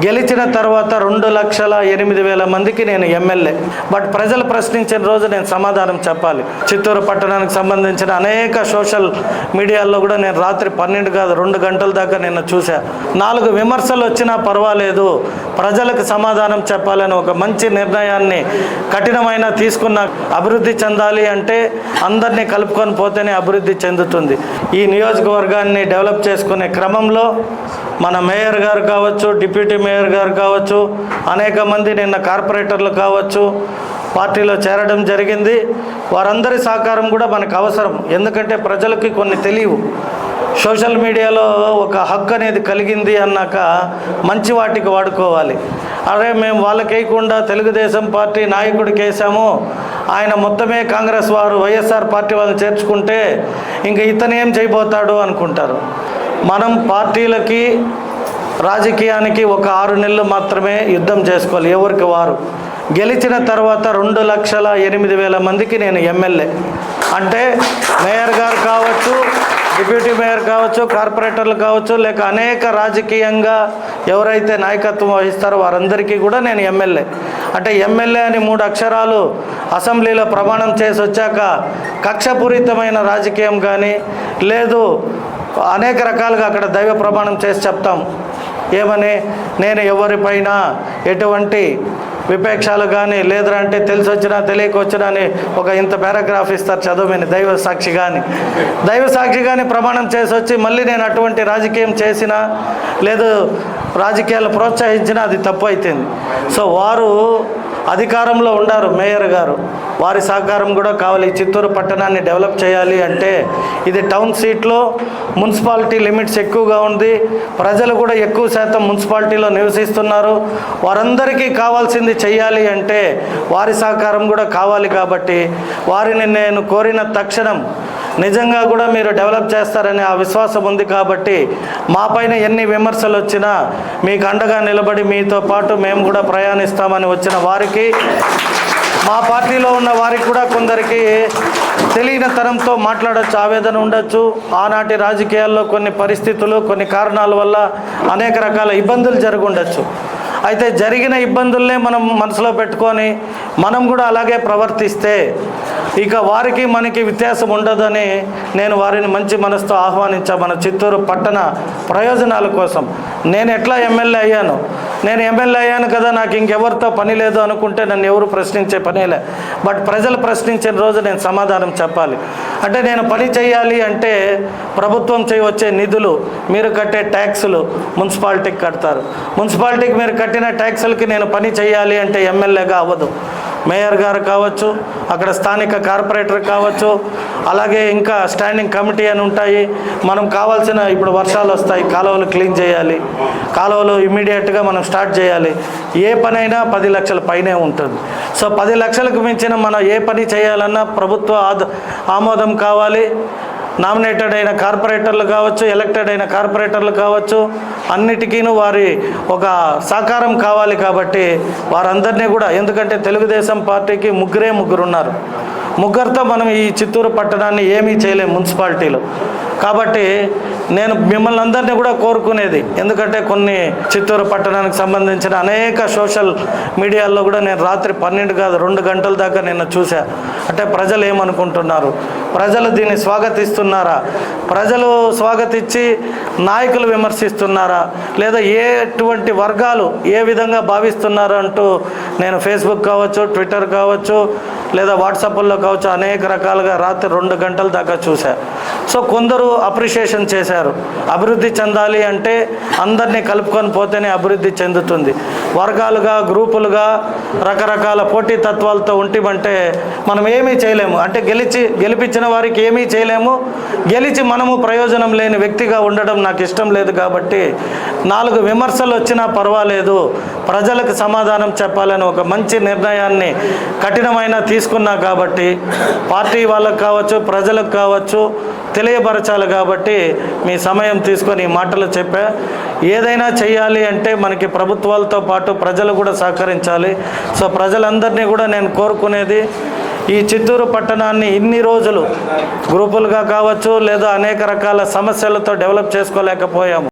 గెలిచిన తర్వాత 2,08,000 మందికి నేను ఎమ్మెల్యే. బట్ ప్రజలు ప్రశ్నించిన రోజు నేను సమాధానం చెప్పాలి. చిత్తూరు పట్టణానికి సంబంధించిన అనేక సోషల్ మీడియాల్లో కూడా నేను రాత్రి 12 కాదు 2 గంటల దాకా నేను చూసా. 4 విమర్శలు వచ్చినా పర్వాలేదు, ప్రజలకు సమాధానం చెప్పాలని ఒక మంచి నిర్ణయాన్ని కఠినమైన తీసుకున్న. అభివృద్ధి చెందాలి అంటే అందరినీ కలుపుకొని పోతేనే అభివృద్ధి చెందుతుంది. ఈ నియోజకవర్గాన్ని డెవలప్ చేసుకునే క్రమంలో మన మేయర్ గారు కావచ్చు, డిప్యూటీ మేయర్ గారు కావచ్చు, అనేక మంది నిన్న కార్పొరేటర్లు కావచ్చు పార్టీలో చేరడం జరిగింది. వారందరి సహకారం కూడా మనకు అవసరం. ఎందుకంటే ప్రజలకి కొన్ని తెలియవు. సోషల్ మీడియాలో ఒక హక్కు అనేది కలిగింది అన్నాక మంచి వాటికి వాడుకోవాలి. అరే మేము వాళ్ళకి వేయకుండా తెలుగుదేశం పార్టీ నాయకుడికి వేసాము, ఆయన మొత్తమే కాంగ్రెస్ వారు వైఎస్ఆర్ పార్టీ వాళ్ళని చేర్చుకుంటే ఇంక ఇతను ఏం చేయబోతాడు అనుకుంటారు. మనం పార్టీలకి రాజకీయానికి ఒక 6 నెలలు మాత్రమే యుద్ధం చేసుకోవాలి. ఎవరికి వారు గెలిచిన తర్వాత 2,08,000 మందికి నేను ఎమ్మెల్యే. అంటే మేయర్ గారు కావచ్చు, డిప్యూటీ మేయర్ కావచ్చు, కార్పొరేటర్లు కావచ్చు, లేక అనేక రాజకీయంగా ఎవరైతే నాయకత్వం వహిస్తారో వారందరికీ కూడా నేను ఎమ్మెల్యే. అంటే ఎమ్మెల్యే అని 3 అక్షరాలు అసెంబ్లీలో ప్రమాణం చేసి వచ్చాక కక్షపూరితమైన రాజకీయం కానీ లేదు, అనేక రకాలుగా అక్కడ దైవ ప్రమాణం చేసి చెప్తాం. ఏమని, నేను ఎవరిపైన ఎటువంటి విపేక్షాలు కానీ లేదంటే తెలిసి వచ్చినా తెలియకొచ్చినా అని ఒక ఇంత పారాగ్రాఫ్ ఇస్తారు చదువుని. దైవ సాక్షి కానీ ప్రమాణం చేసి వచ్చి మళ్ళీ నేను అటువంటి రాజకీయం చేసినా లేదు రాజకీయాలు ప్రోత్సహించినా అది తప్పు అవుతుంది. సో వారు అధికారంలో ఉండారు మేయర్ గారు, వారి సహకారం కూడా కావాలి. చిత్తూరు పట్టణాన్ని డెవలప్ చేయాలి అంటే ఇది టౌన్ సీట్లో మున్సిపాలిటీ లిమిట్స్ ఎక్కువగా ఉంది, ప్రజలు కూడా ఎక్కువ శాతం మున్సిపాలిటీలో నివసిస్తున్నారు. వారందరికీ కావాల్సింది చేయాలి అంటే వారి సహకారం కూడా కావాలి. కాబట్టి వారిని నేను కోరిన తక్షణం నిజంగా కూడా మీరు డెవలప్ చేస్తారనే ఆ విశ్వాసం ఉంది. కాబట్టి మా పైన ఎన్ని విమర్శలు వచ్చినా మీకు అండగా నిలబడి మీతో పాటు మేము కూడా ప్రయాణిస్తామని వచ్చిన వారికి, మా పార్టీలో ఉన్న వారికి కూడా కొందరికి తెలియని తరంతో మాట్లాడచ్చు, ఆవేదన ఉండొచ్చు. ఆనాటి రాజకీయాల్లో కొన్ని పరిస్థితులు, కొన్ని కారణాల వల్ల అనేక రకాల ఇబ్బందులు జరిగి ఉండొచ్చు. అయితే జరిగిన ఇబ్బందుల్నే మనం మనసులో పెట్టుకొని మనం కూడా అలాగే ప్రవర్తిస్తే ఇక వారికి మనకి వ్యత్యాసం ఉండదని నేను వారిని మంచి మనసుతో ఆహ్వానించా. మన చిత్తూరు పట్టణ ప్రయోజనాల కోసం నేను ఎట్లా ఎమ్మెల్యే అయ్యాను, నేను ఎమ్మెల్యే అయ్యాను కదా నాకు ఇంకెవరితో పని లేదు అనుకుంటే నన్ను ఎవరు ప్రశ్నించే పనేలే. బట్ ప్రజలు ప్రశ్నించిన రోజు నేను సమాధానం చెప్పాలి. అంటే నేను పని చేయాలి అంటే ప్రభుత్వం వచ్చే నిధులు, మీరు కట్టే ట్యాక్సులు మున్సిపాలిటీకి కడతారు. మున్సిపాలిటీకి మీరు కట్టిన ట్యాక్సులకి నేను పని చేయాలి అంటే ఎమ్మెల్యేగా అవ్వదు. మేయర్ గారు కావచ్చు, అక్కడ స్థానిక కార్పొరేటర్ కావచ్చు, అలాగే ఇంకా స్టాండింగ్ కమిటీ అని ఉంటాయి. మనం కావాల్సిన ఇప్పుడు వర్షాలు వస్తాయి, కాలువలు క్లీన్ చేయాలి, కాలువలు ఇమీడియట్గా మనం స్టార్ట్ చేయాలి. ఏ పనైనా 10 లక్షల పైనే ఉంటుంది. సో 10 లక్షలకు మించిన మనం ఏ పని చేయాలన్నా ప్రభుత్వ ఆమోదం కావాలి. నామినేటెడ్ అయిన కార్పొరేటర్లు కావచ్చు, ఎలక్టెడ్ అయిన కార్పొరేటర్లు కావచ్చు, అన్నిటికీను వారి ఒక సహకారం కావాలి. కాబట్టి వారందరినీ కూడా, ఎందుకంటే తెలుగుదేశం పార్టీకి ముగ్గురు ఉన్నారు. ముగ్గురితో మనం ఈ చిత్తూరు పట్టణాన్ని ఏమీ చేయలేము మున్సిపాలిటీలో. కాబట్టి నేను మిమ్మల్ని అందరినీ కూడా కోరుకునేది, ఎందుకంటే కొన్ని చిత్తూరు పట్టణానికి సంబంధించిన అనేక సోషల్ మీడియాల్లో కూడా నేను రాత్రి 12 కాదు 2 గంటల దాకా నేను చూసా. అంటే ప్రజలు ఏమనుకుంటున్నారు, ప్రజలు దీన్ని స్వాగతిస్తున్నారా, ప్రజలు స్వాగతించి నాయకులు విమర్శిస్తున్నారా, లేదా ఎటువంటి వర్గాలు ఏ విధంగా భావిస్తున్నారు అంటూ నేను ఫేస్బుక్ కావచ్చు, ట్విట్టర్ కావచ్చు, లేదా వాట్సాప్లో కావచ్చు అనేక రకాలుగా రాత్రి 2 గంటల దాకా చూసా. సో కొందరు అప్రిషియేషన్ చేశారు. అభివృద్ధి చెందాలి అంటే అందరినీ కలుపుకొని పోతేనే అభివృద్ధి చెందుతుంది. వర్గాలుగా, గ్రూపులుగా, రకరకాల పోటీ తత్వాలతో ఉంటిమంటే మనం ఏమీ చేయలేము. అంటే గెలిపించిన వారికి ఏమీ చేయలేము, గెలిచి మనము ప్రయోజనం లేని వ్యక్తిగా ఉండడం నాకు ఇష్టం లేదు. కాబట్టి 4 విమర్శలు వచ్చినా పర్వాలేదు, ప్రజలకు సమాధానం చెప్పాలని ఒక మంచి నిర్ణయాన్ని కఠినమైన తీసుకున్నా. కాబట్టి పార్టీ వాళ్ళకు కావచ్చు, ప్రజలకు కావచ్చు తెలియపరచాలి. కాబట్టి మీ సమయం తీసుకొని ఈ మాటలు చెప్పా. ఏదైనా చేయాలి అంటే మనకి ప్రభుత్వాలతో పాటు ప్రజలు కూడా సహకరించాలి. సో ప్రజలందరినీ కూడా నేను కోరుకునేది, ఈ చిత్తూరు పట్టణాన్ని ఇన్ని రోజులు గ్రూపులుగా కావచ్చు లేదా అనేక రకాల సమస్యలతో డెవలప్ చేసుకోలేకపోయాము.